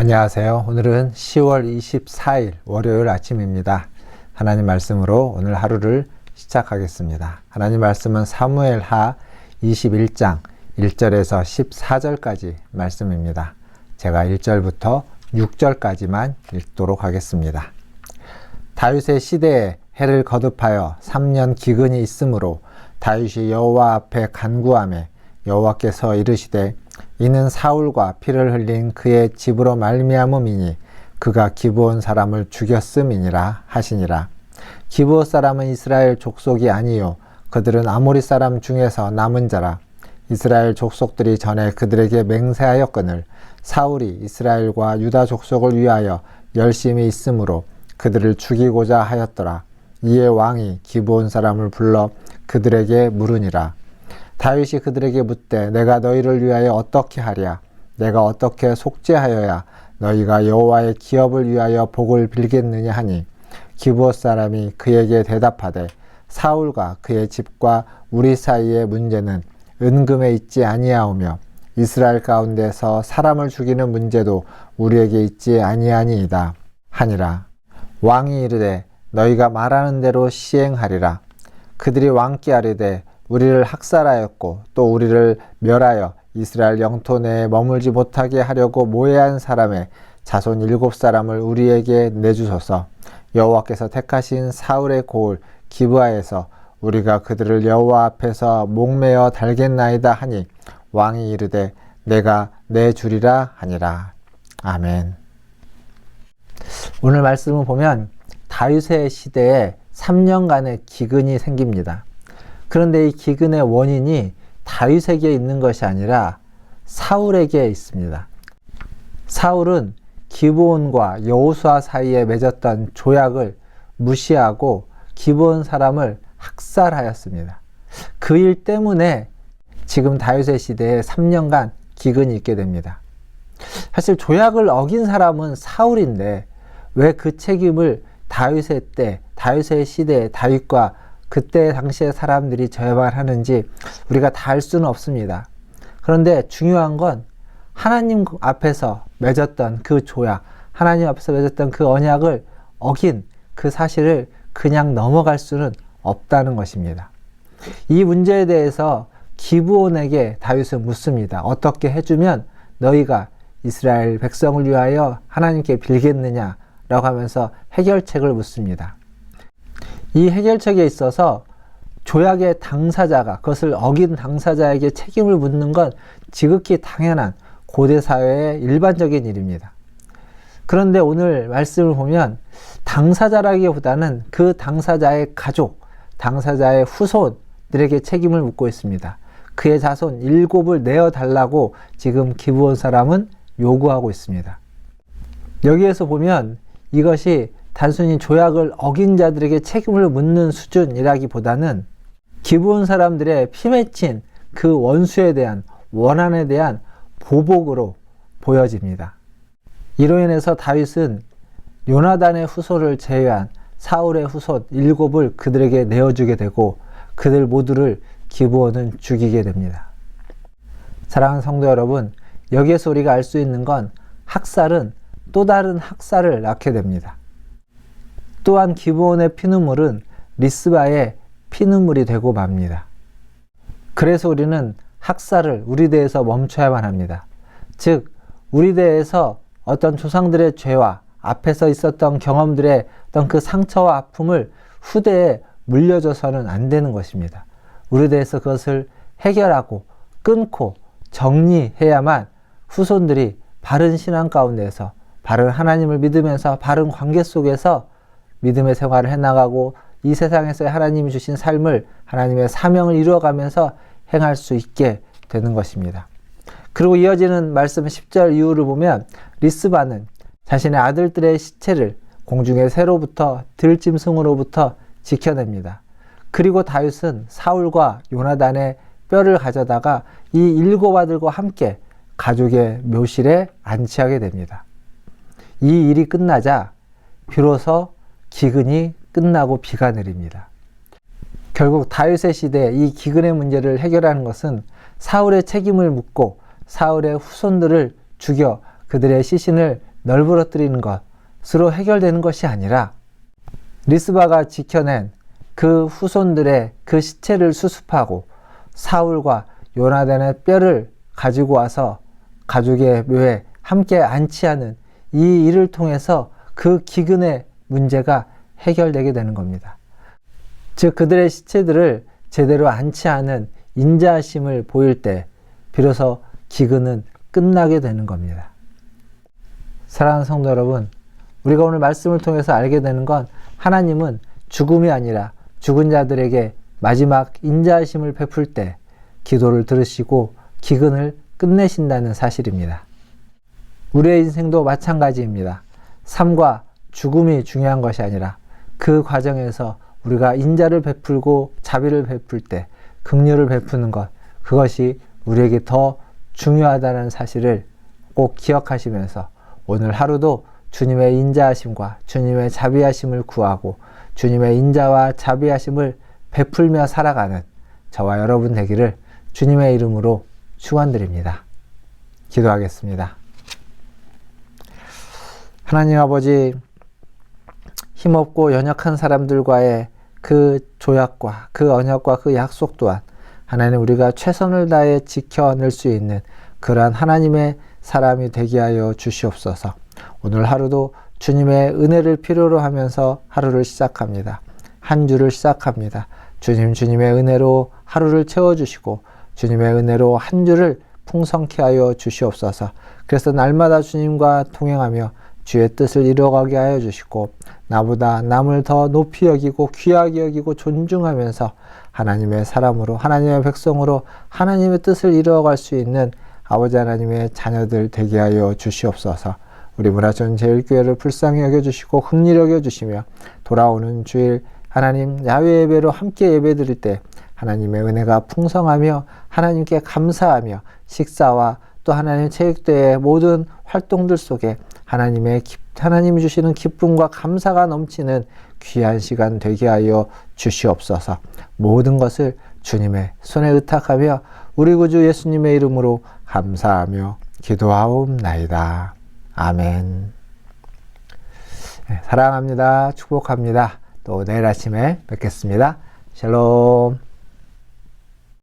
안녕하세요. 오늘은 10월 24일 월요일 아침입니다. 하나님 말씀으로 오늘 하루를 시작하겠습니다. 하나님 말씀은 사무엘하 21장 1절에서 14절까지 말씀입니다. 제가 1절부터 6절까지만 읽도록 하겠습니다. 다윗의 시대에 해를 거듭하여 3년 기근이 있으므로 다윗이 여호와 앞에 간구하매 여호와께서 이르시되 이는 사울과 피를 흘린 그의 집으로 말미암음이니 그가 기브온 사람을 죽였음이니라 하시니라. 기브온 사람은 이스라엘 족속이 아니요 그들은 아모리 사람 중에서 남은 자라. 이스라엘 족속들이 전에 그들에게 맹세하였거늘 사울이 이스라엘과 유다 족속을 위하여 열심히 있으므로 그들을 죽이고자 하였더라. 이에 왕이 기브온 사람을 불러 그들에게 물으니라. 다윗이 그들에게 묻되 내가 너희를 위하여 어떻게 하랴? 내가 어떻게 속죄하여야 너희가 여호와의 기업을 위하여 복을 빌겠느냐 하니 기브온 사람이 그에게 대답하되 사울과 그의 집과 우리 사이의 문제는 은금에 있지 아니하오며 이스라엘 가운데서 사람을 죽이는 문제도 우리에게 있지 아니하니이다 하니라. 왕이 이르되 너희가 말하는 대로 시행하리라. 그들이 왕께 아뢰되 우리를 학살하였고 또 우리를 멸하여 이스라엘 영토 내에 머물지 못하게 하려고 모해한 사람의 자손 7사람을 우리에게 내주소서. 여호와께서 택하신 사울의 고을 기브아에서 우리가 그들을 여호와 앞에서 목매어 달겠나이다 하니 왕이 이르되 내가 내주리라 하니라. 아멘. 오늘 말씀을 보면 다윗의 시대에 3년간의 기근이 생깁니다. 그런데 이 기근의 원인이 다윗에게 있는 것이 아니라 사울에게 있습니다. 사울은 기브온과 여호수아 사이에 맺었던 조약을 무시하고 기브온 사람을 학살하였습니다. 그 일 때문에 지금 다윗의 시대에 3년간 기근이 있게 됩니다. 사실 조약을 어긴 사람은 사울인데 왜 그 책임을 다윗의 시대에 다윗과 그때 당시의 사람들이 져야만 하는지 우리가 다 알 수는 없습니다. 그런데 중요한 건 하나님 앞에서 맺었던 그 조약, 하나님 앞에서 맺었던 그 언약을 어긴 그 사실을 그냥 넘어갈 수는 없다는 것입니다. 이 문제에 대해서 기브온에게 다윗은 묻습니다. 어떻게 해주면 너희가 이스라엘 백성을 위하여 하나님께 빌겠느냐라고 하면서 해결책을 묻습니다. 이 해결책에 있어서 조약의 당사자가 그것을 어긴 당사자에게 책임을 묻는 건 지극히 당연한 고대 사회의 일반적인 일입니다. 그런데 오늘 말씀을 보면 당사자라기보다는 그 당사자의 가족, 당사자의 후손들에게 책임을 묻고 있습니다. 그의 자손 7을 내어달라고 지금 기브온 사람은 요구하고 있습니다. 여기에서 보면 이것이 단순히 조약을 어긴 자들에게 책임을 묻는 수준이라기보다는 기브온 사람들의 피 맺힌 그 원수에 대한 원한에 대한 보복으로 보여집니다. 이로 인해서 다윗은 요나단의 후손을 제외한 사울의 후손 7을 그들에게 내어주게 되고 그들 모두를 기브온은 죽이게 됩니다. 사랑하는 성도 여러분, 여기에서 우리가 알 수 있는 건 학살은 또 다른 학살을 낳게 됩니다. 또한 기브온의 피눈물은 리스바의 피눈물이 되고 맙니다. 그래서 우리는 학살을 우리 대에서 멈춰야만 합니다. 즉 우리 대에서 어떤 조상들의 죄와 앞에서 있었던 경험들의 어떤 그 상처와 아픔을 후대에 물려줘서는 안 되는 것입니다. 우리 대에서 그것을 해결하고 끊고 정리해야만 후손들이 바른 신앙 가운데서 바른 하나님을 믿으면서 바른 관계 속에서 믿음의 생활을 해나가고 이 세상에서 하나님이 주신 삶을 하나님의 사명을 이루어가면서 행할 수 있게 되는 것입니다. 그리고 이어지는 말씀 10절 이후를 보면 리스바는 자신의 아들들의 시체를 공중의 새로부터 들짐승으로부터 지켜냅니다. 그리고 다윗은 사울과 요나단의 뼈를 가져다가 이 7 아들과 함께 가족의 묘실에 안치하게 됩니다. 이 일이 끝나자 비로소 기근이 끝나고 비가 내립니다. 결국 다윗의 시대에 이 기근의 문제를 해결하는 것은 사울의 책임을 묻고 사울의 후손들을 죽여 그들의 시신을 널브러뜨리는 것으로 해결되는 것이 아니라 리스바가 지켜낸 그 후손들의 그 시체를 수습하고 사울과 요나단의 뼈를 가지고 와서 가족의 묘에 함께 안치하는 이 일을 통해서 그 기근의 문제가 해결되게 되는 겁니다. 즉 그들의 시체들을 제대로 안치하는 인자하심을 보일 때 비로소 기근은 끝나게 되는 겁니다. 사랑하는 성도 여러분, 우리가 오늘 말씀을 통해서 알게 되는 건 하나님은 죽음이 아니라 죽은 자들에게 마지막 인자하심을 베풀 때 기도를 들으시고 기근을 끝내신다는 사실입니다. 우리의 인생도 마찬가지입니다. 삶과 죽음이 중요한 것이 아니라 그 과정에서 우리가 인자를 베풀고 자비를 베풀 때 긍휼을 베푸는 것, 그것이 우리에게 더 중요하다는 사실을 꼭 기억하시면서 오늘 하루도 주님의 인자하심과 주님의 자비하심을 구하고 주님의 인자와 자비하심을 베풀며 살아가는 저와 여러분 되기를 주님의 이름으로 축원드립니다. 기도하겠습니다. 하나님 아버지, 힘없고 연약한 사람들과의 그 조약과 그 언약과 그 약속 또한 하나님 우리가 최선을 다해 지켜낼 수 있는 그러한 하나님의 사람이 되게 하여 주시옵소서. 오늘 하루도 주님의 은혜를 필요로 하면서 하루를 시작합니다. 한 주를 시작합니다. 주님의 은혜로 하루를 채워주시고 주님의 은혜로 한 주를 풍성케 하여 주시옵소서. 그래서 날마다 주님과 동행하며 주의 뜻을 이루어가게 하여 주시고 나보다 남을 더 높이 여기고 귀하게 여기고 존중하면서 하나님의 사람으로 하나님의 백성으로 하나님의 뜻을 이루어갈 수 있는 아버지 하나님의 자녀들 되게 하여 주시옵소서. 우리 문화전 제일교회를 불쌍히 여겨주시고 긍휼히 여겨주시며 돌아오는 주일 하나님 야외 예배로 함께 예배드릴 때 하나님의 은혜가 풍성하며 하나님께 감사하며 식사와 또 하나님 체육대회의 모든 활동들 속에 하나님이 주시는 기쁨과 감사가 넘치는 귀한 시간 되게 하여 주시옵소서. 모든 것을 주님의 손에 의탁하며 우리 구주 예수님의 이름으로 감사하며 기도하옵나이다. 아멘. 사랑합니다. 축복합니다. 또 내일 아침에 뵙겠습니다. 샬롬.